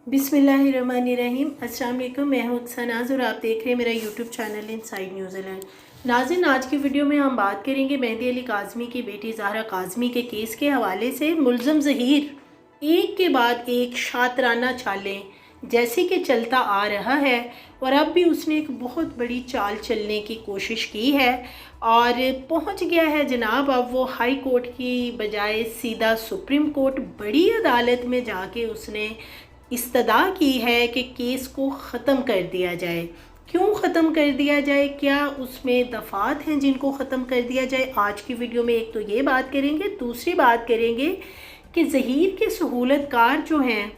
बिस्मिल्लाहिर्रहमानिर्रहीम। अस्सलाम वालेकुम। मैं हूं सनाज और आप देख रहे हैं मेरा यूट्यूब चैनल इनसाइड न्यूजीलैंड। नाज़रीन, आज की वीडियो में हम बात करेंगे मेहदी अली काज़मी की बेटी ज़हरा काज़मी के केस के हवाले से। मुलज़म ज़हीर एक के बाद एक शातराना चालें जैसे कि चलता आ रहा है और अब भी उसने एक बहुत बड़ी चाल चलने की कोशिश की है और पहुंच गया है जनाब। अब वो हाई कोर्ट की बजाय सीधा सुप्रीम कोर्ट बड़ी अदालत में जाके उसने इस्तदा की है कि केस को ख़त्म कर दिया जाए। क्यों ख़त्म कर दिया जाए, क्या उसमें दफ़ात हैं जिनको ख़त्म कर दिया जाए, आज की वीडियो में एक तो ये बात करेंगे। दूसरी बात करेंगे कि ज़हीर के सहूलतकार जो हैं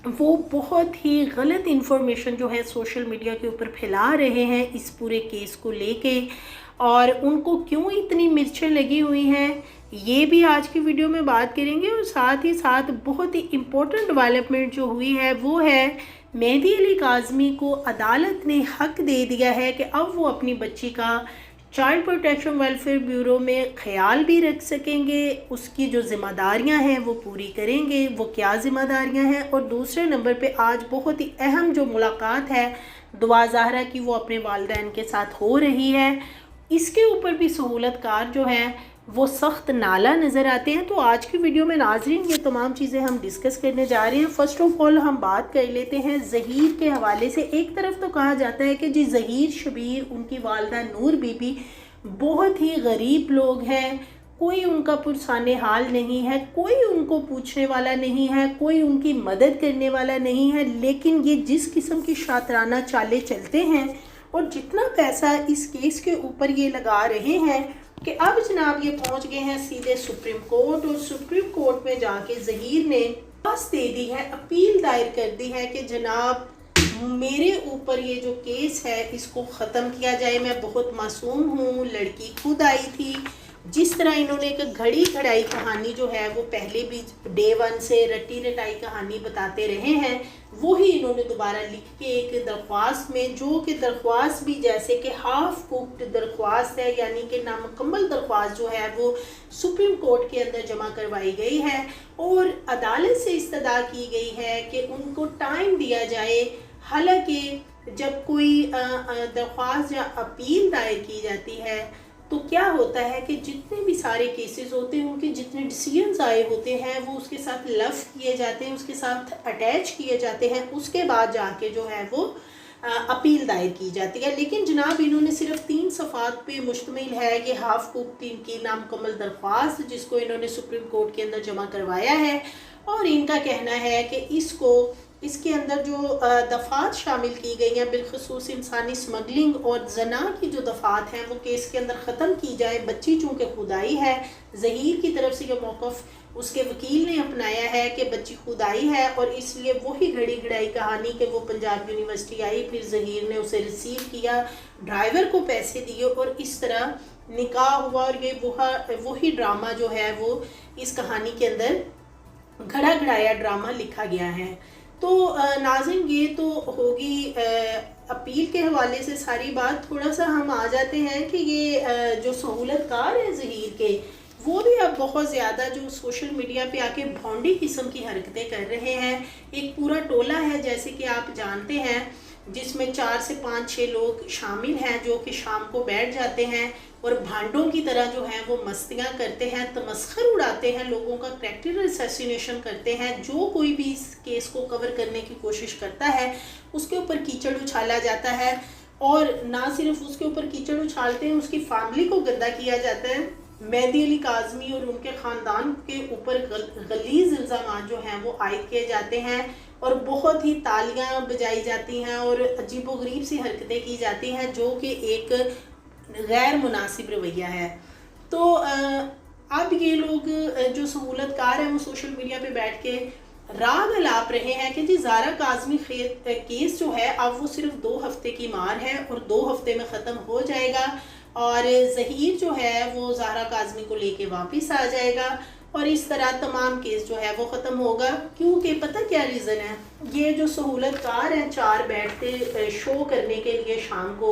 वो बहुत ही गलत इन्फॉर्मेशन जो है सोशल मीडिया के ऊपर फैला रहे हैं इस पूरे केस को लेके, और उनको क्यों इतनी मिर्चें लगी हुई हैं ये भी आज की वीडियो में बात करेंगे। और साथ ही साथ बहुत ही इम्पोर्टेंट डेवलपमेंट जो हुई है वो है मेहदी अली काज़मी को अदालत ने हक दे दिया है कि अब वो अपनी बच्ची का चाइल्ड प्रोटेक्शन वेलफेयर ब्यूरो में ख्याल भी रख सकेंगे, उसकी जो ज़िम्मेदारियां हैं वो पूरी करेंगे। वो क्या ज़िम्मेदारियां हैं, और दूसरे नंबर पे आज बहुत ही अहम जो मुलाकात है दुआ ज़हरा की वो अपने वालिदैन के साथ हो रही है, इसके ऊपर भी सहूलतकार जो हैं वो सख्त नाला नज़र आते हैं। तो आज की वीडियो में नाजरीन ये तमाम चीज़ें हम डिस्कस करने जा रहे हैं। फ़र्स्ट ऑफ ऑल हम बात कर लेते हैं ज़हीर के हवाले से। एक तरफ तो कहा जाता है कि जी ज़हीर शबीर, उनकी वालदा नूर बीबी बहुत ही गरीब लोग हैं, कोई उनका पुरसाने हाल नहीं है, कोई उनको पूछने वाला नहीं है, कोई उनकी मदद करने वाला नहीं है। लेकिन ये जिस किस्म की शातराना चालें चलते हैं और जितना पैसा इस केस के ऊपर ये लगा रहे हैं कि अब जनाब ये पहुंच गए हैं सीधे सुप्रीम कोर्ट, और सुप्रीम कोर्ट में जाके ज़हीर ने बस दे दी है, अपील दायर कर दी है कि जनाब मेरे ऊपर ये जो केस है इसको ख़त्म किया जाए। मैं बहुत मासूम हूँ, लड़की खुद आई थी। जिस तरह इन्होंने एक घड़ी घड़ाई कहानी जो है वो पहले भी डे वन से रटी रटाई कहानी बताते रहे हैं, वही इन्होंने दोबारा लिख के एक दरख्वास्त में, जो कि दरख्वास्त भी जैसे कि हाफ कुक्ड दरख्वास्त है, यानी कि नामुकम्मल दरख्वास्त जो है वो सुप्रीम कोर्ट के अंदर जमा करवाई गई है और अदालत से इस्तदा की गई है कि उनको टाइम दिया जाए। हालांकि जब कोई दरख्वास्त या अपील दायर की जाती है तो क्या होता है कि जितने भी सारे केसेस होते हैं उनके जितने डिसीजंस आए होते हैं वो उसके साथ लफ किए जाते हैं, उसके साथ अटैच किए जाते हैं, उसके बाद जाके जो है वो अपील दायर की जाती है। लेकिन जनाब इन्होंने सिर्फ 3 सफ़ात पे मुश्तमिल है ये हाफ कुक की नामुकम्मल दरख्वास्त, जिसको इन्होंने सुप्रीम कोर्ट के अंदर जमा करवाया है, और इनका कहना है कि इसके अंदर जो दफ़ात शामिल की गई हैं बिलखसूस इंसानी स्मगलिंग और जना की जो दफ़ात हैं वो केस के अंदर ख़त्म की जाए। बच्ची चूँकि खुदाई है, ज़हीर की तरफ से ये मौक़िफ़ उसके वकील ने अपनाया है कि बच्ची खुदाई है, और इसलिए वही घड़ी घड़ाई कहानी कि वो पंजाब यूनिवर्सिटी आई, फिर ज़हीर ने उसे रिसीव किया, ड्राइवर को पैसे दिए और इस तरह निकाह हुआ, और ये वही ड्रामा जो है वो इस कहानी के अंदर घड़ा घड़ाया ड्रामा लिखा गया है। तो नाज़रीन ये तो होगी अपील के हवाले से सारी बात। थोड़ा सा हम आ जाते हैं कि ये जो सहूलतकार है ज़हीर के, वो भी अब बहुत ज़्यादा जो सोशल मीडिया पे आके भौंडी किस्म की हरकतें कर रहे हैं। एक पूरा टोला है जैसे कि आप जानते हैं जिसमें 4 से 5-6 लोग शामिल हैं जो कि शाम को बैठ जाते हैं और भांडों की तरह जो है वो मस्तियाँ करते हैं, तमस्खर उड़ाते हैं, लोगों का कैरेक्टर असैसिनेशन करते हैं। जो कोई भी इस केस को कवर करने की कोशिश करता है उसके ऊपर कीचड़ उछाला जाता है, और ना सिर्फ उसके ऊपर कीचड़ उछालते हैं, उसकी फैमिली को गंदा किया जाता है। मेहदी अली काज़मी और उनके ख़ानदान के ऊपर गलीज़ इल्ज़ाम जो हैं वो आयद किए जाते हैं और बहुत ही तालियां बजाई जाती हैं और अजीबोगरीब सी हरकतें की जाती हैं जो कि एक गैर मुनासिब रवैया है। तो अब ये लोग जो सहूलतकार हैं वो सोशल मीडिया पे बैठ के राग अलाप रहे हैं कि जी ज़हरा काज़मी केस जो है अब वो सिर्फ 2 हफ्ते की मार है और 2 हफ्ते में ख़त्म हो जाएगा, और ज़हीर जो है वो ज़हरा काज़मी को लेके वापस आ जाएगा और इस तरह तमाम केस जो है वो ख़त्म होगा। क्योंकि पता क्या रीज़न है, ये जो सहूलतकार हैं 4 बैठते शो करने के लिए शाम को,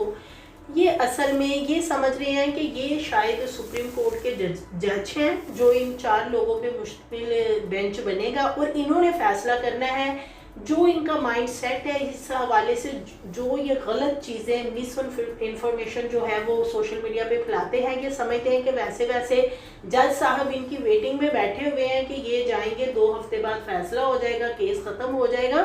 ये असल में ये समझ रहे हैं कि ये शायद सुप्रीम कोर्ट के जज हैं जो इन 4 लोगों पे मुश्तमिल बेंच बनेगा और इन्होंने फैसला करना है जो इनका माइंड सेट है इस हवाले से, जो ये गलत चीज़ें मिस इन्फॉर्मेशन जो है वो सोशल मीडिया पे फैलाते हैं, ये समझते हैं कि वैसे वैसे जज साहब इनकी वेटिंग में बैठे हुए हैं कि ये जाएंगे 2 हफ्ते बाद फैसला हो जाएगा, केस ख़त्म हो जाएगा,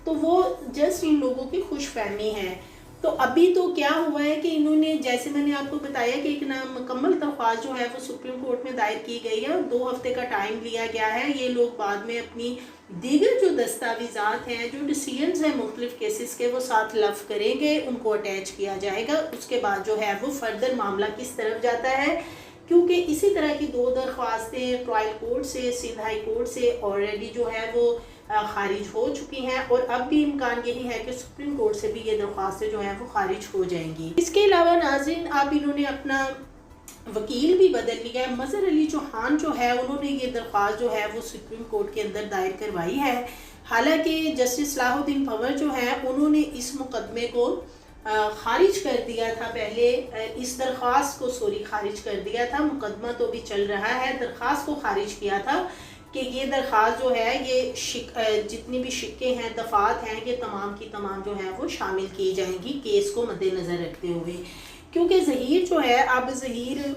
तो वो जस्ट इन लोगों की खुशफहमी है। तो अभी तो क्या हुआ है कि इन्होंने, जैसे मैंने आपको बताया कि एक मुकम्मल दरख्वास्त जो है वो सुप्रीम कोर्ट में दायर की गई है और 2 हफ्ते का टाइम लिया गया है। ये लोग बाद में अपनी दीगर जो दस्तावेज़ात हैं, जो डिसीजंस हैं मुख्तलिफ केसेस के, वो साथ लफ करेंगे, उनको अटैच किया जाएगा। उसके बाद जो है वो फर्दर मामला किस तरफ जाता है, क्योंकि इसी तरह की 2 दरख्वास्तें ट्रायल कोर्ट से, सिंध हाई कोर्ट से ऑलरेडी जो है वो खारिज हो चुकी हैं और अब भी इम्कान यही है कि सुप्रीम कोर्ट से भी ये दरख्वास्तें जो हैं वो खारिज हो जाएंगी। इसके अलावा नाज़रीन, अब इन्होंने अपना वकील भी बदल लिया है। मज़हर अली चौहान जो है उन्होंने ये दरख्वास्त जो है वो सुप्रीम कोर्ट के अंदर दायर करवाई है। हालांकि जस्टिस सलाहुद्दीन भंवर जो है उन्होंने इस मुकदमे को खारिज कर दिया था, पहले इस दरख्वास्त को खारिज कर दिया था। मुकदमा तो भी चल रहा है, दरख्वास्त को खारिज किया था कि ये दरख्वास्त जो है ये जितनी भी शिक्के हैं, दफात हैं, ये तमाम की तमाम जो है वो शामिल की जाएंगी केस को मद्देनज़र रखते हुए। क्योंकि ज़हीर जो है, अब ज़हीर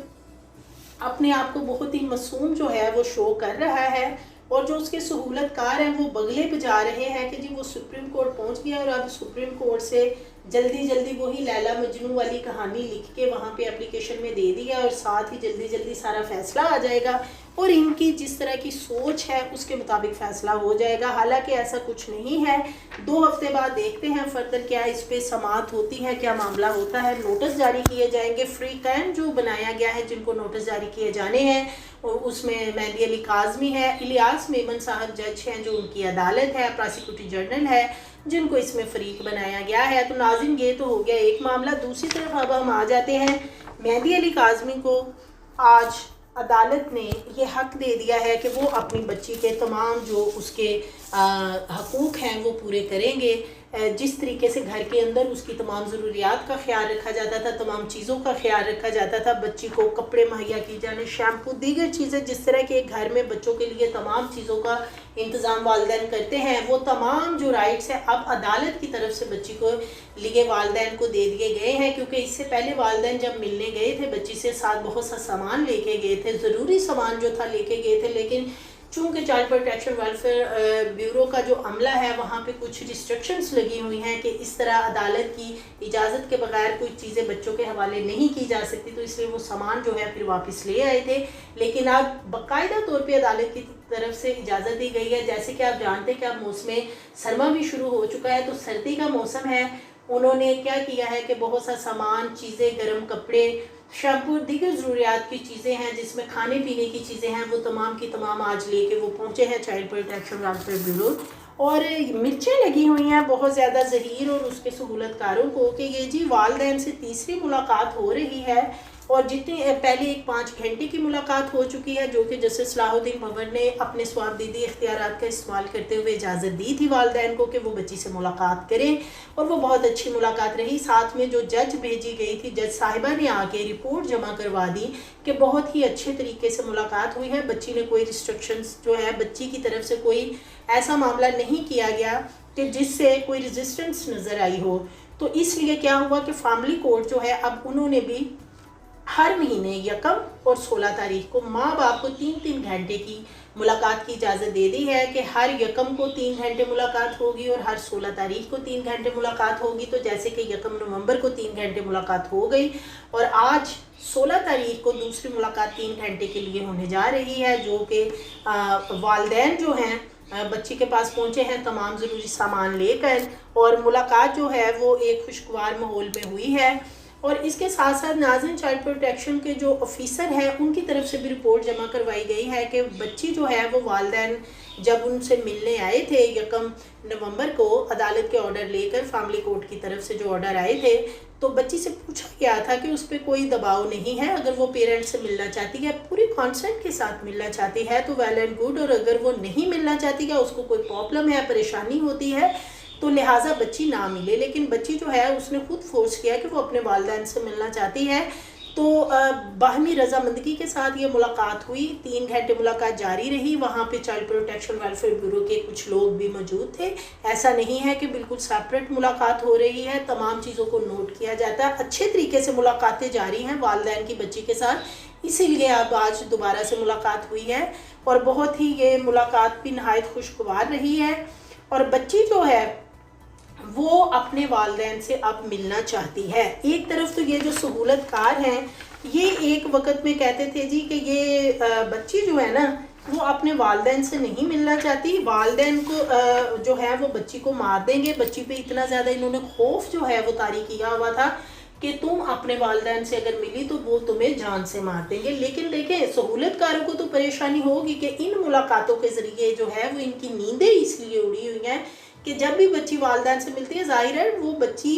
अपने आप को बहुत ही मासूम जो है वो शो कर रहा है और जो उसके सहूलतकार हैं वो बगले बजा रहे हैं कि जी वो सुप्रीम कोर्ट पहुंच गया और अब सुप्रीम कोर्ट से जल्दी जल्दी वही लैला मजनू वाली कहानी लिख के वहाँ पे एप्लीकेशन में दे दिया और साथ ही जल्दी जल्दी सारा फैसला आ जाएगा और इनकी जिस तरह की सोच है उसके मुताबिक फ़ैसला हो जाएगा। हालांकि ऐसा कुछ नहीं है। 2 हफ्ते बाद देखते हैं फर्दर क्या इस पे समाअत होती है, क्या मामला होता है। नोटिस जारी किए जाएंगे, फ्री कैन जो बनाया गया है जिनको नोटिस जारी किए जाने हैं, और उसमें मेहदी अली काज़मी है, इलियास मेमन साहब जज हैं जो उनकी अदालत है, प्रोसिक्यूटर जनरल है जिनको इसमें फ़रीक बनाया गया है। तो नाज़रीन, ये तो हो गया एक मामला। दूसरी तरफ अब हम आ जाते हैं, मेहदी अली काज़मी को आज अदालत ने ये हक दे दिया है कि वो अपनी बच्ची के तमाम जो उसके हकूक़ हैं वो पूरे करेंगे। जिस तरीके से घर के अंदर उसकी तमाम ज़रूरियात का ख्याल रखा जाता था, तमाम चीज़ों का ख्याल रखा जाता था, बच्ची को कपड़े मुहैया किए जाने, शैम्पू, दीगर चीज़ें, जिस तरह के घर में बच्चों के लिए तमाम चीज़ों का इंतज़ाम वालिदैन करते हैं, वो तमाम जो राइट्स हैं अब अदालत की तरफ से बच्ची को लिए वालिदैन को दे दिए गए हैं। क्योंकि इससे पहले वालिदैन जब मिलने गए थे बच्ची से, साथ बहुत सा सामान लेके गए थे, ज़रूरी सामान जो था लेके गए थे, लेकिन चूँकि चाइल्ड प्रोटेक्शन वेलफेयर ब्यूरो का जो अमला है वहाँ पे कुछ रिस्ट्रिक्शंस लगी हुई हैं कि इस तरह अदालत की इजाज़त के बगैर कोई चीज़ें बच्चों के हवाले नहीं की जा सकती, तो इसलिए वो सामान जो है फिर वापस ले आए थे। लेकिन अब बाकायदा तौर पे अदालत की तरफ से इजाज़त दी गई है। जैसे कि आप जानते हैं कि अब मौसम सरमा भी शुरू हो चुका है, तो सर्दी का मौसम है। उन्होंने क्या किया है कि बहुत सा सामान, चीज़ें, गर्म कपड़े, शैम्पू, दीगर ज़रूरियात की चीज़ें हैं जिसमें खाने पीने की चीज़ें हैं, वो तमाम की तमाम आज लेके वो पहुँचे हैं चाइल्ड प्रोटेक्शन वेलफेयर ब्यूरो। और मिर्चें लगी हुई हैं बहुत ज़्यादा ज़हीर और उसके सहूलतकारों को कि ये जी वालिदैन से तीसरी मुलाकात हो रही है और जितनी पहले एक 5 घंटे की मुलाकात हो चुकी है जो कि जस्टिस सलाहुद्दीन भंवर ने अपने स्वाबदीदी इख्तियारात का इस्तेमाल करते हुए इजाज़त दी थी वालिदैन को कि वो बच्ची से मुलाकात करें, और वो बहुत अच्छी मुलाकात रही। साथ में जो जज भेजी गई थी, जज साहिबा ने आके रिपोर्ट जमा करवा दी कि बहुत ही अच्छे तरीके से मुलाकात हुई है। बच्ची ने कोई रिस्ट्रिक्शंस जो है, बच्ची की तरफ से कोई ऐसा मामला नहीं किया गया कि जिससे कोई रेजिस्टेंस नज़र आई हो। तो इसलिए क्या हुआ कि फैमिली कोर्ट जो है अब उन्होंने भी हर महीने 1 और 16 तारीख को माँ बाप को 3-3 घंटे की मुलाकात की इजाज़त दे दी है कि हर 1 को 3 घंटे मुलाकात होगी और हर 16 तारीख को 3 घंटे मुलाकात होगी। तो जैसे कि 1 नवंबर को 3 घंटे मुलाकात हो गई और आज 16 तारीख को दूसरी मुलाकात 3 घंटे के लिए होने जा रही है, जो कि वालिदैन जो हैं बच्ची के पास पहुँचे हैं तमाम ज़रूरी सामान लेकर, और मुलाकात जो है वो एक खुशगवार माहौल में हुई है। और इसके साथ साथ नाज़रीन, चाइल्ड प्रोटेक्शन के जो ऑफिसर हैं उनकी तरफ से भी रिपोर्ट जमा करवाई गई है कि बच्ची जो है वो वालिदैन जब उनसे मिलने आए थे 1 नवंबर को अदालत के ऑर्डर लेकर, फैमिली कोर्ट की तरफ से जो ऑर्डर आए थे, तो बच्ची से पूछा गया था कि उस पर कोई दबाव नहीं है, अगर वो पेरेंट्स से मिलना चाहती है, पूरी कॉन्सेंट के साथ मिलना चाहती है तो वेल एंड गुड, और अगर वो नहीं मिलना चाहती है, उसको कोई प्रॉब्लम है, परेशानी होती है, तो लिहाजा बच्ची ना मिले। लेकिन बच्ची जो है उसने खुद फोर्स किया कि वो अपने वालिदैन से मिलना चाहती है। تو باہمی رضامندگی کے ساتھ یہ ملاقات ہوئی. 3 گھنٹے ملاقات جاری رہی. وہاں پہ چائلڈ پروٹیکشن ویلفیئر بیورو کے کچھ لوگ بھی موجود تھے. ایسا نہیں ہے کہ بالکل سیپریٹ ملاقات ہو رہی ہے, تمام چیزوں کو نوٹ کیا جاتا ہے. اچھے طریقے سے ملاقاتیں جاری ہیں والدین کی بچی کے ساتھ, اسی لیے اب آج دوبارہ سے ملاقات ہوئی ہے اور بہت ہی یہ ملاقات بھی نہایت خوشگوار رہی ہے. اور بچی جو ہے وہ اپنے والدین سے اب ملنا چاہتی ہے. ایک طرف تو یہ جو سہولت کار ہیں یہ ایک وقت میں کہتے تھے جی کہ یہ بچی جو ہے نا وہ اپنے والدین سے نہیں ملنا چاہتی, والدین کو جو ہے وہ بچی کو مار دیں گے. بچی پہ اتنا زیادہ انہوں نے خوف جو ہے وہ طاری کیا ہوا تھا کہ تم اپنے والدین سے اگر ملی تو وہ تمہیں جان سے مار دیں گے. لیکن دیکھیں سہولت کاروں کو تو پریشانی ہوگی کہ ان ملاقاتوں کے ذریعے جو ہے وہ ان کی نیندیں اس لیے اڑی ہوئی ہیں کہ جب بھی بچی والدین سے ملتی ہے ظاہر ہے وہ بچی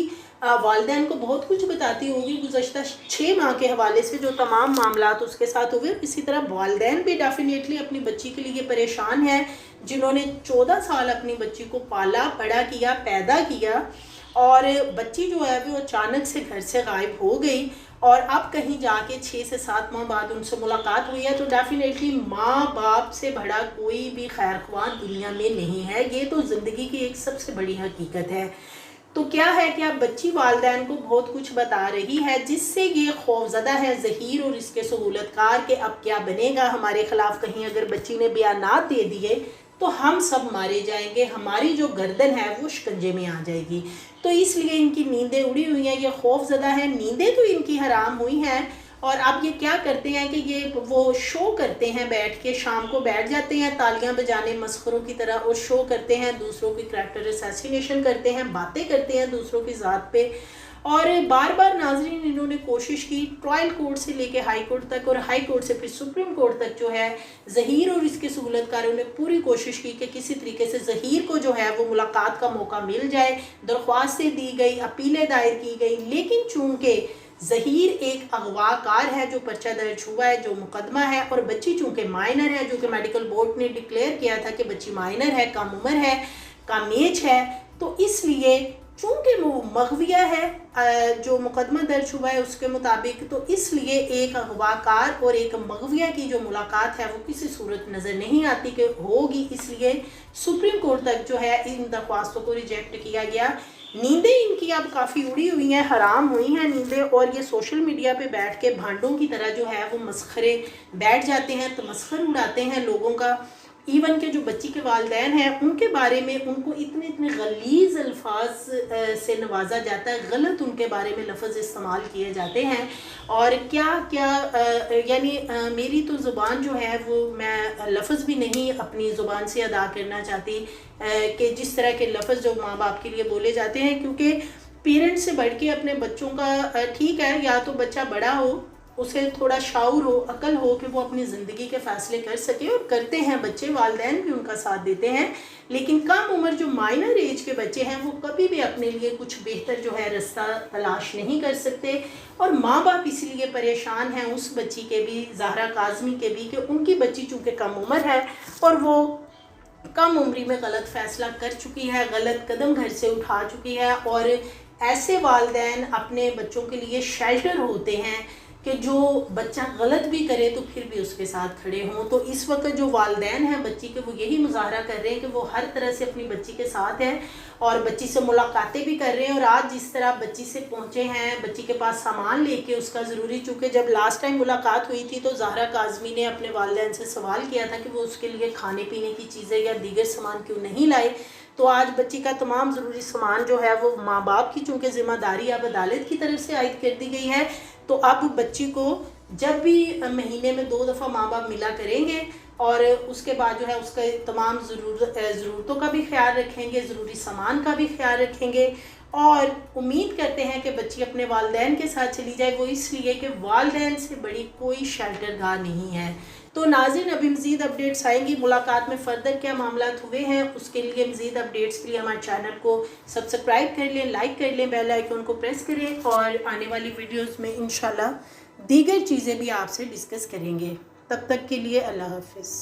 والدین کو بہت کچھ بتاتی ہوگی گزشتہ 6 ماہ کے حوالے سے جو تمام معاملات اس کے ساتھ ہوئے. اسی طرح والدین بھی ڈیفینیٹلی اپنی بچی کے لیے پریشان ہیں جنہوں نے 14 سال اپنی بچی کو پالا بڑا کیا پیدا کیا, اور بچی جو ہے وہ اچانک سے گھر سے غائب ہو گئی اور اب کہیں جا کے 6 سے 7 ماہ بعد ان سے ملاقات ہوئی ہے. تو ڈیفینیٹلی ماں باپ سے بڑا کوئی بھی خیر خواہ دنیا میں نہیں ہے. یہ تو زندگی کی ایک سب سے بڑی حقیقت ہے. تو کیا ہے کہ اب بچی والدین کو بہت کچھ بتا رہی ہے جس سے یہ خوفزدہ ہے ظہیر اور اس کے سہولت کار کہ اب کیا بنے گا ہمارے خلاف. کہیں اگر بچی نے بیانات دے دیے تو ہم سب مارے جائیں گے, ہماری جو گردن ہے وہ شکنجے میں آ جائے گی. تو اس لیے ان کی نیندیں اڑی ہوئی ہیں, یہ خوف زدہ ہیں. نیندیں تو ان کی حرام ہوئی ہیں اور اب یہ کیا کرتے ہیں کہ یہ وہ شو کرتے ہیں بیٹھ کے, شام کو بیٹھ جاتے ہیں تالیاں بجانے مسخروں کی طرح اور شو کرتے ہیں, دوسروں کی کریکٹر اسیسینیشن کرتے ہیں, باتیں کرتے ہیں دوسروں کی ذات پہ. اور بار بار ناظرین انہوں نے کوشش کی ٹرائل کورٹ سے لے کے ہائی کورٹ تک اور ہائی کورٹ سے پھر سپریم کورٹ تک جو ہے ظہیر اور اس کے سہولت کاروں نے پوری کوشش کی کہ کسی طریقے سے ظہیر کو جو ہے وہ ملاقات کا موقع مل جائے. درخواستیں دی گئی, اپیلیں دائر کی گئی, لیکن چونکہ ظہیر ایک اغوا کار ہے جو پرچہ درج ہوا ہے, جو مقدمہ ہے, اور بچی چونکہ مائنر ہے جو کہ میڈیکل بورڈ نے ڈکلیئر کیا تھا کہ بچی مائنر ہے, کم عمر ہے, کم ایج ہے, تو اس لیے چونکہ وہ مغویہ ہے جو مقدمہ درج ہوا ہے اس کے مطابق, تو اس لیے ایک اغوا کار اور ایک مغویہ کی جو ملاقات ہے وہ کسی صورت نظر نہیں آتی کہ ہوگی. اس لیے سپریم کورٹ تک جو ہے ان درخواستوں کو ریجیکٹ کیا گیا. نیندیں ان کی اب کافی اڑی ہوئی ہیں, حرام ہوئی ہیں نیندیں, اور یہ سوشل میڈیا پہ بیٹھ کے بھانڈوں کی طرح جو ہے وہ مسخرے بیٹھ جاتے ہیں, تمسخر اڑاتے ہیں لوگوں کا. ایون کہ جو بچی کے والدین ہیں ان کے بارے میں ان کو اتنے غلیظ الفاظ سے نوازا جاتا ہے, غلط ان کے بارے میں لفظ استعمال کیے جاتے ہیں. اور کیا یعنی میری تو زبان جو ہے وہ میں لفظ بھی نہیں اپنی زبان سے ادا کرنا چاہتی کہ جس طرح کے لفظ جو ماں باپ کے لیے بولے جاتے ہیں, کیونکہ پیرنٹس سے بڑھ کے اپنے بچوں کا ٹھیک ہے یا تو بچہ بڑا ہو, اسے تھوڑا شعور ہو, عقل ہو کہ وہ اپنی زندگی کے فیصلے کر سکے, اور کرتے ہیں بچے, والدین بھی ان کا ساتھ دیتے ہیں. لیکن کم عمر جو مائنر ایج کے بچے ہیں وہ کبھی بھی اپنے لیے کچھ بہتر جو ہے رستہ تلاش نہیں کر سکتے, اور ماں باپ اس لیے پریشان ہیں اس بچی کے بھی, زہرا کاظمی کے بھی, کہ ان کی بچی چونکہ کم عمر ہے اور وہ کم عمری میں غلط فیصلہ کر چکی ہے, غلط قدم گھر سے اٹھا چکی ہے. اور ایسے والدین اپنے بچوں کے لیے شیلٹر ہوتے ہیں کہ جو بچہ غلط بھی کرے تو پھر بھی اس کے ساتھ کھڑے ہوں. تو اس وقت جو والدین ہیں بچی کے وہ یہی مظاہرہ کر رہے ہیں کہ وہ ہر طرح سے اپنی بچی کے ساتھ ہیں اور بچی سے ملاقاتیں بھی کر رہے ہیں. اور آج جس طرح بچی سے پہنچے ہیں, بچی کے پاس سامان لے کے اس کا ضروری, چونکہ جب لاسٹ ٹائم ملاقات ہوئی تھی تو زہرا کاظمی نے اپنے والدین سے سوال کیا تھا کہ وہ اس کے لیے کھانے پینے کی چیزیں یا دیگر سامان کیوں نہیں لائے. تو آج بچی کا تمام ضروری سامان جو ہے وہ ماں باپ کی چونکہ ذمہ داری اب عدالت کی طرف سے عائد کر دی گئی ہے, تو اب بچی کو جب بھی مہینے میں 2 دفعہ ماں باپ ملا کریں گے اور اس کے بعد جو ہے اس کا تمام ضرورتوں کا بھی خیال رکھیں گے, ضروری سامان کا بھی خیال رکھیں گے. اور امید کرتے ہیں کہ بچی اپنے والدین کے ساتھ چلی جائے, وہ اس لیے کہ والدین سے بڑی کوئی شیلٹر گاہ نہیں ہے. تو ناظرین ابھی مزید اپڈیٹس آئیں گی, ملاقات میں فردر کیا معاملات ہوئے ہیں اس کے لیے مزید اپڈیٹس کے لیے ہمارے چینل کو سبسکرائب کر لیں, لائک کر لیں, بیل آئیکن کو پریس کریں, اور آنے والی ویڈیوز میں انشاءاللہ دیگر چیزیں بھی آپ سے ڈسکس کریں گے. تب تک کے لیے اللہ حافظ.